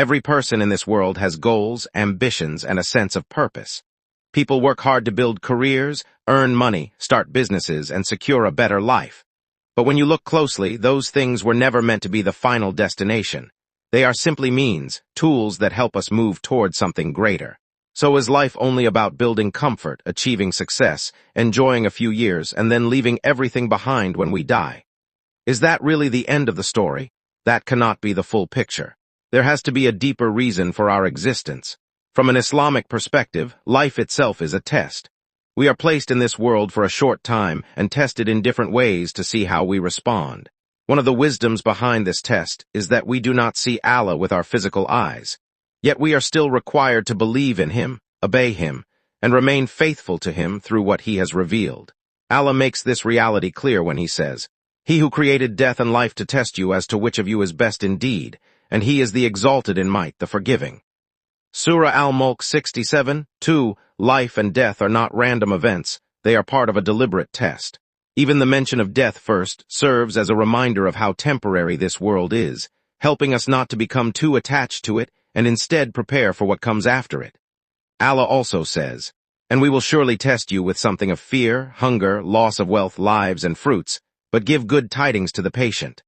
Every person in this world has goals, ambitions, and a sense of purpose. People work hard to build careers, earn money, start businesses, and secure a better life. But when you look closely, those things were never meant to be the final destination. They are simply means, tools that help us move toward something greater. So is life only about building comfort, achieving success, enjoying a few years, and then leaving everything behind when we die? Is that really the end of the story? That cannot be the full picture. There has to be a deeper reason for our existence. From an Islamic perspective, life itself is a test. We are placed in this world for a short time and tested in different ways to see how we respond. One of the wisdoms behind this test is that we do not see Allah with our physical eyes. Yet we are still required to believe in Him, obey Him, and remain faithful to Him through what He has revealed. Allah makes this reality clear when He says, "He who created death and life to test you as to which of you is best indeed, and He is the exalted in might, the forgiving." Surah Al-Mulk 67:2, life and death are not random events, they are part of a deliberate test. Even the mention of death first serves as a reminder of how temporary this world is, helping us not to become too attached to it and instead prepare for what comes after it. Allah also says, "And we will surely test you with something of fear, hunger, loss of wealth, lives, and fruits, but give good tidings to the patient."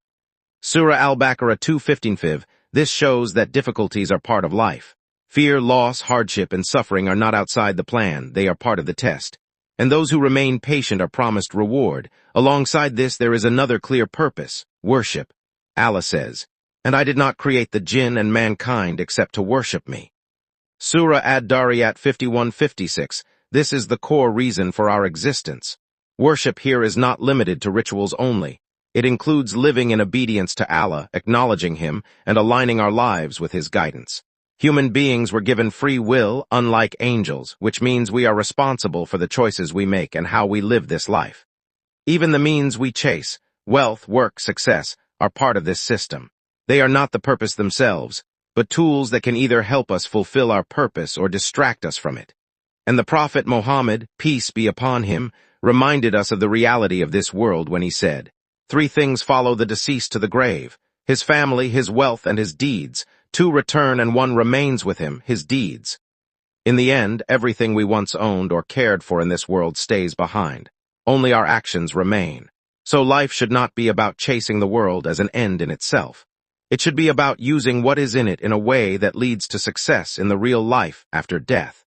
Surah Al-Baqarah 2:15. This shows that difficulties are part of life. Fear, loss, hardship, and suffering are not outside the plan, they are part of the test. And those who remain patient are promised reward. Alongside this, there is another clear purpose, worship. Allah says, "And I did not create the jinn and mankind except to worship me." Surah Ad-Dariyat 51:56. This is the core reason for our existence. Worship here is not limited to rituals only. It includes living in obedience to Allah, acknowledging Him, and aligning our lives with His guidance. Human beings were given free will, unlike angels, which means we are responsible for the choices we make and how we live this life. Even the means we chase, wealth, work, success, are part of this system. They are not the purpose themselves, but tools that can either help us fulfill our purpose or distract us from it. And the Prophet Muhammad, peace be upon him, reminded us of the reality of this world when he said, "Three things follow the deceased to the grave: his family, his wealth, and his deeds. Two return and one remains with him, his deeds." In the end, everything we once owned or cared for in this world stays behind. Only our actions remain. So life should not be about chasing the world as an end in itself. It should be about using what is in it in a way that leads to success in the real life after death.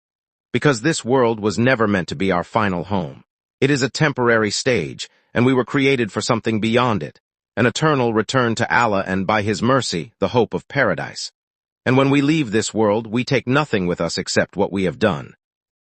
Because this world was never meant to be our final home. It is a temporary stage, and we were created for something beyond it, an eternal return to Allah and, by His mercy, the hope of paradise. And when we leave this world, we take nothing with us except what we have done.